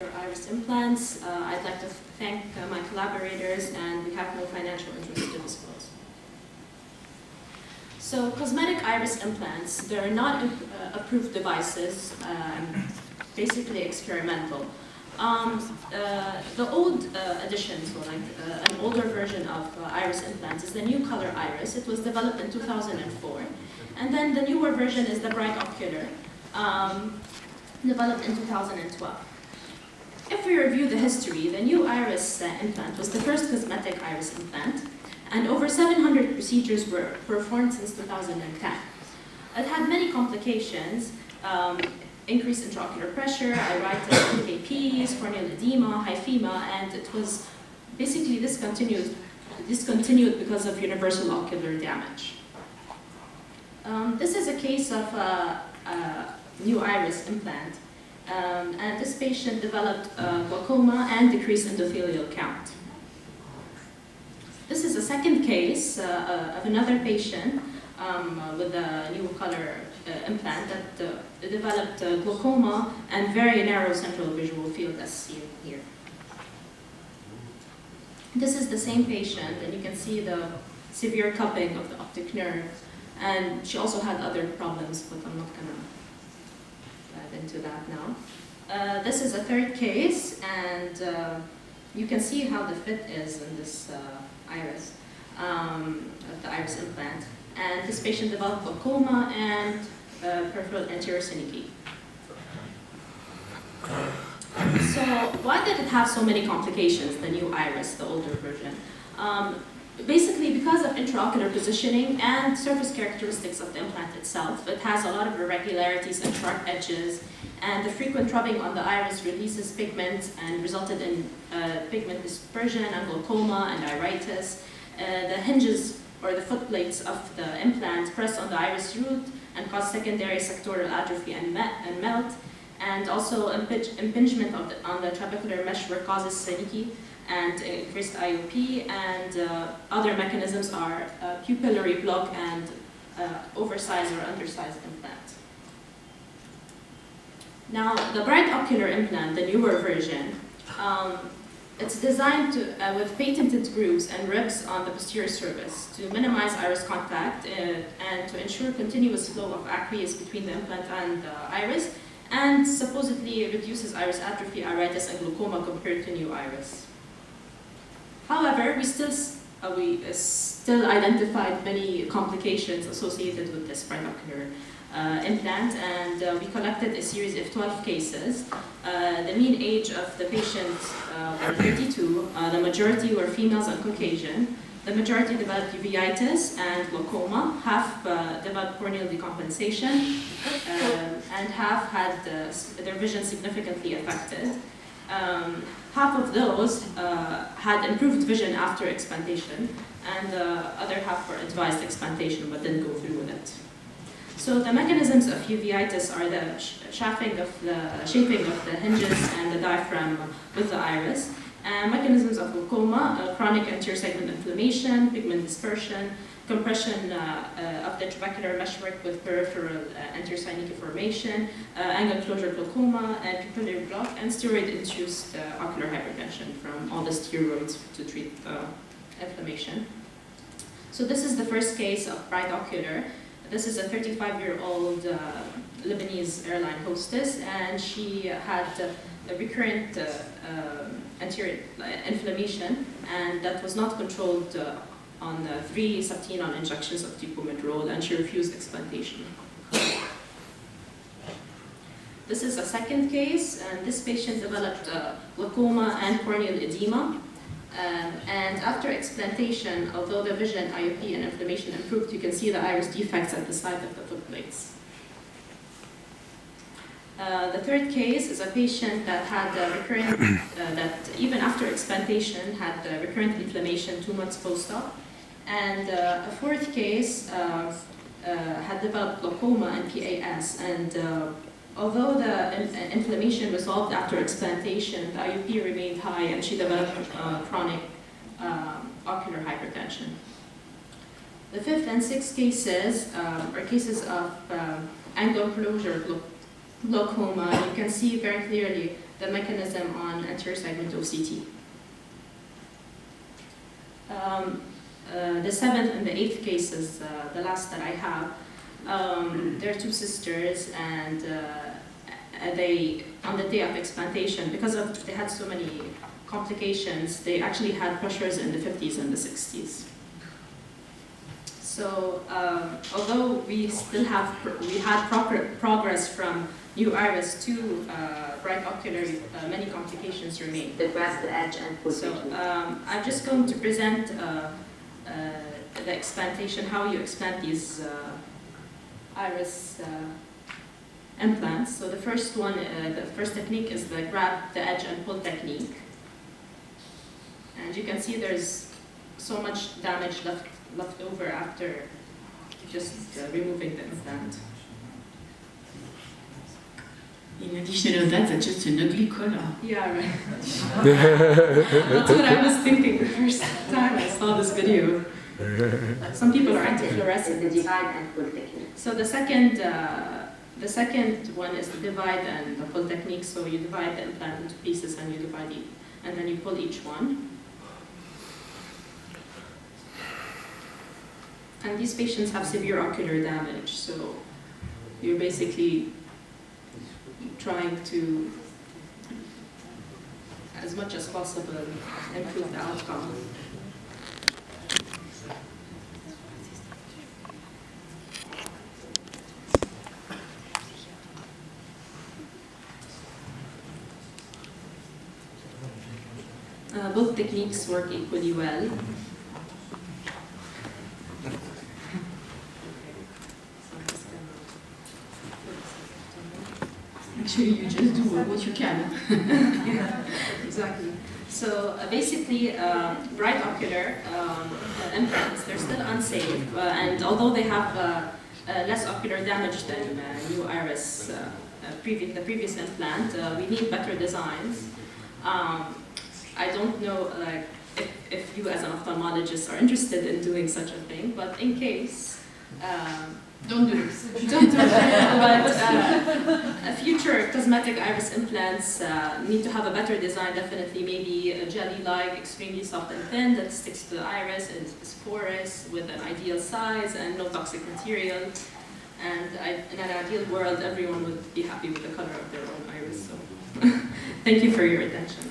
Iris implants. I'd like to thank my collaborators, and we have no financial interest to disclose. So cosmetic iris implants, they're not approved devices, basically experimental. The old editions, or like an older version of iris implants, is the new color iris. It was developed in 2004. And then the newer version is the Brightocular, developed in 2012. If we review the history, the new iris implant was the first cosmetic iris implant, and over 700 procedures were performed since 2010. It had many complications, increased intraocular pressure, iritis, PKPs, corneal edema, hyphema, and it was basically discontinued because of universal ocular damage. This is a case of a new iris implant. And this patient developed glaucoma and decreased endothelial count. This is a second case of another patient with a new color implant that developed glaucoma and very narrow central visual field as seen here. This is the same patient, and you can see the severe cupping of the optic nerve, and she also had other problems, but I'm not going to into that now. This is a third case, and you can see how the fit is in this iris, the iris implant. And this patient developed glaucoma and peripheral anterior syncope. So why did it have so many complications, the new iris, the older version? Basically, because of intraocular positioning and surface characteristics of the implant itself, it has a lot of irregularities and sharp edges, and the frequent rubbing on the iris releases pigment and resulted in pigment dispersion and glaucoma and iritis. The hinges or the foot plates of the implant press on the iris root and cause secondary sectoral atrophy and melt, and also impingement on the trabecular meshwork causes syncope and increased IOP, and other mechanisms are pupillary block and oversized or undersized implant. Now, the Brightocular implant, the newer version, it's designed with patented grooves and ribs on the posterior surface to minimize iris contact and to ensure continuous flow of aqueous between the implant and the iris, and supposedly reduces iris atrophy, iritis, and glaucoma compared to new iris. However, we still identified many complications associated with this Brightocular implant, and we collected a series of 12 cases. The mean age of the patients were 32. The majority were females and Caucasian. The majority developed uveitis and glaucoma. Half developed corneal decompensation, and half had their vision significantly affected. Half of those had improved vision after explantation, and the other half were advised explantation but didn't go through with it. So the mechanisms of uveitis are the shaping of the hinges and the diaphragm with the iris. And mechanisms of glaucoma, chronic anterior segment inflammation, pigment dispersion, compression of the trabecular meshwork with peripheral anterior syncope formation, angle closure glaucoma, and pupillary block, and steroid-induced ocular hypertension from all the steroids to treat inflammation. So this is the first case of Brightocular. This is a 35-year-old Lebanese airline hostess, and she had a recurrent anterior inflammation, and that was not controlled on 3 subtenon injections of tipomidrol, and she refused explantation. This is a second case, and this patient developed glaucoma and corneal edema. And after explantation, although the vision, IOP, and inflammation improved, you can see the iris defects at the side of the foot plates. The third case is a patient that had recurrent, that even after explantation had recurrent inflammation 2 months post-op. And a fourth case had developed glaucoma and PAS. And although the inflammation resolved after explantation, the IOP remained high, and she developed chronic ocular hypertension. The fifth and sixth cases are cases of angle closure glaucoma. You can see very clearly the mechanism on anterior segment OCT. The 7th and the 8th cases, the last that I have, they're two sisters, and they, on the day of explantation, because they had so many complications, they actually had pressures in the 50s and the 60s. So, although we had progress from new iris to Brightocular, many complications remain. The grasp, the edge, and pull. So, I'm just going to present the explantation, how you explant these iris implants. So the first one, the first technique is the grab, the edge, and pull technique. And you can see there's so much damage left over after just removing the implant. In addition to that, that's just an ugly color. Yeah, right. That's what I was thinking the first time I saw this video. Some people are anti-fluorescent. The divide and pull technique. So the second one is the divide and the pull technique. So you divide the implant into pieces and you divide it, and then you pull each one. And these patients have severe ocular damage, so you're basically trying to, as much as possible, improve the outcome. Both techniques work equally well. Actually, you just do what you can. Yeah, exactly. So basically, Brightocular implants, they're still unsafe, and although they have less ocular damage than new iris, the previous implant, we need better designs. I don't know if you as an ophthalmologist are interested in doing such a thing, but in case, Don't do it. don't do it. But future cosmetic iris implants need to have a better design, definitely. Maybe a jelly-like, extremely soft and thin that sticks to the iris and is porous with an ideal size and no toxic material. And in an ideal world, everyone would be happy with the color of their own iris. So, thank you for your attention.